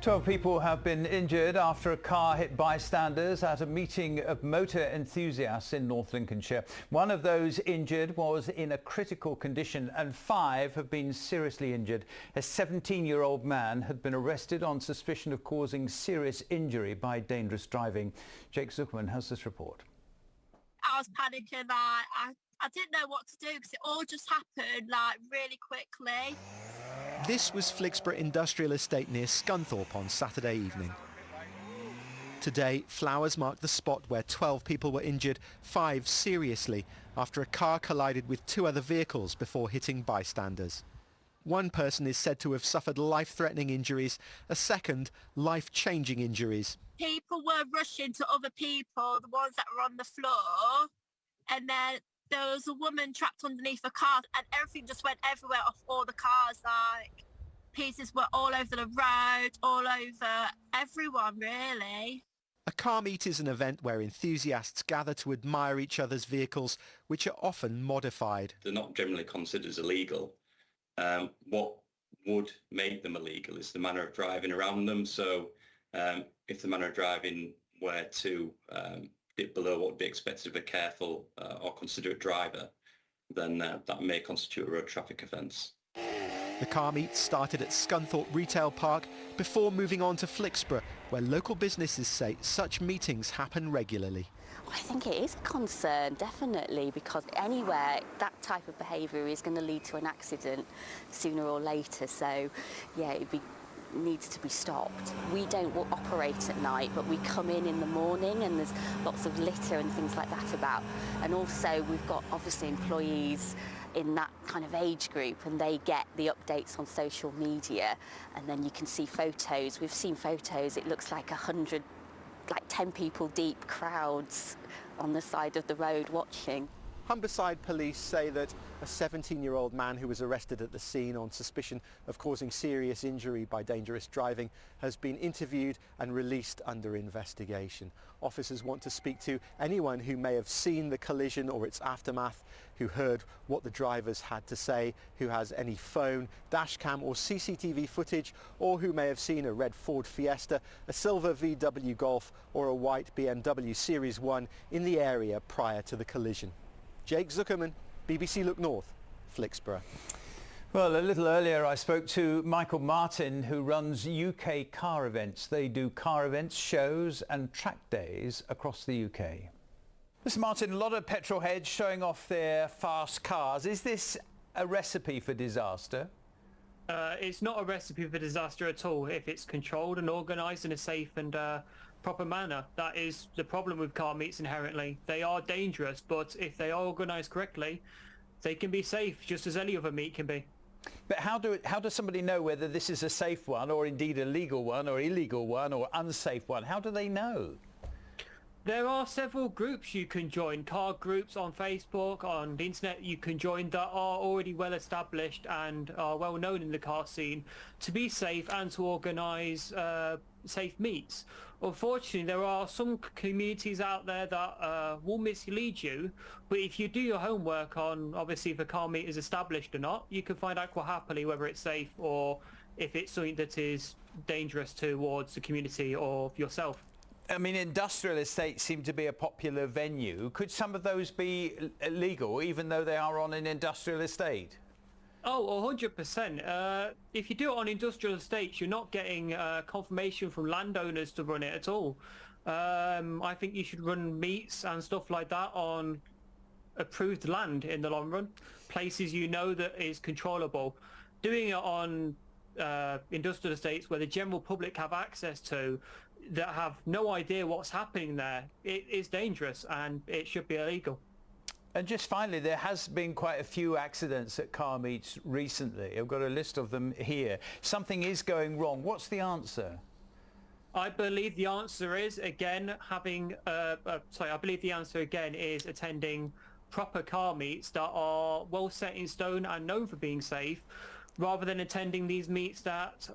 12 people have been injured after a car hit bystanders at a meeting of motor enthusiasts in North Lincolnshire. One of those injured was in a critical condition and 5 have been seriously injured. A 17-year-old man had been arrested on suspicion of causing serious injury by dangerous driving. Jake Zuckerman has this report. I was panicking. I didn't know what to do because it all just happened really quickly. This was Flixborough Industrial Estate near Scunthorpe on Saturday evening. Today, flowers marked the spot where 12 people were injured, 5 seriously, after a car collided with 2 other vehicles before hitting bystanders. One person is said to have suffered life-threatening injuries, a second, life-changing injuries. People were rushing to other people, the ones that were on the floor, and then there was a woman trapped underneath a car and everything just went everywhere off all the cars. Pieces were all over the road, all over everyone, really. A car meet is an event where enthusiasts gather to admire each other's vehicles, which are often modified. They're not generally considered as illegal. What would make them illegal is the manner of driving around them. So if the manner of driving were to dip below what would be expected of a careful or considerate driver, then that may constitute a road traffic offence. The car meet started at Scunthorpe Retail Park before moving on to Flixborough, where local businesses say such meetings happen regularly. I think it is a concern, definitely, because anywhere that type of behaviour is going to lead to an accident sooner or later. So, yeah, needs to be stopped. We don't operate at night, but we come in the morning and there's lots of litter and things like that about. And also we've got obviously employees in that kind of age group and they get the updates on social media and then you can see photos. We've seen photos, it looks like 100, 10 people deep crowds on the side of the road watching. Humberside police say that a 17-year-old man who was arrested at the scene on suspicion of causing serious injury by dangerous driving has been interviewed and released under investigation. Officers want to speak to anyone who may have seen the collision or its aftermath, who heard what the drivers had to say, who has any phone, dashcam or CCTV footage, or who may have seen a red Ford Fiesta, a silver VW Golf or a white BMW Series 1 in the area prior to the collision. Jake Zuckerman, BBC Look North, Flixborough. Well, a little earlier I spoke to Michael Martin, who runs UK car events. They do car events, shows and track days across the UK. Mr. Martin, a lot of petrol heads showing off their fast cars. Is this a recipe for disaster? It's not a recipe for disaster at all if it's controlled and organised in a safe and proper manner. That is the problem with car meets inherently. They are dangerous, but if they are organised correctly, they can be safe just as any other meet can be. But how does somebody know whether this is a safe one or indeed a legal one or illegal one or unsafe one? How do they know? There are several groups you can join, car groups on Facebook, on the internet you can join that are already well established and are well known in the car scene to be safe and to organise safe meets. Unfortunately, there are some communities out there that will mislead you, but if you do your homework on obviously if a car meet is established or not, you can find out quite happily whether it's safe or if it's something that is dangerous towards the community or yourself. I mean, industrial estates seem to be a popular venue. Could some of those be illegal, even though they are on an industrial estate? Oh, 100%. If you do it on industrial estates, you're not getting confirmation from landowners to run it at all. I think you should run meets and stuff like that on approved land in the long run, places you know that is controllable. Doing it on industrial estates where the general public have access to, that have no idea what's happening there, it is dangerous and it should be illegal. And just finally, there has been quite a few accidents at car meets recently. I've got a list of them here. Something is going wrong. What's the answer? I believe the answer is, again, I believe the answer again is attending proper car meets that are well set in stone and known for being safe, rather than attending these meets that,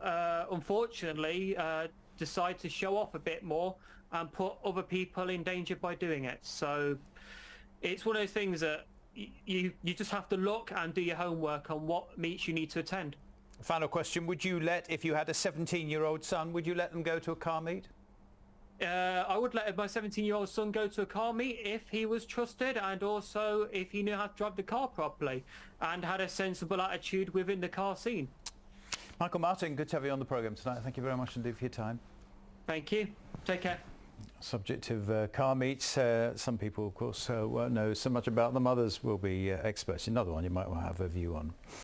unfortunately, decide to show off a bit more and put other people in danger by doing it. So it's one of those things that you just have to look and do your homework on what meets you need to attend. Final question, would you let, if you had a 17-year-old son, would you let them go to a car meet? I would let my 17-year-old son go to a car meet if he was trusted, and also if he knew how to drive the car properly and had a sensible attitude within the car scene. Michael Martin, good to have you on the programme tonight. Thank you very much indeed for your time. Thank you. Take care. Subject of car meets. Some people, of course, won't know so much about them. Others will be experts. Another one you might want to have a view on.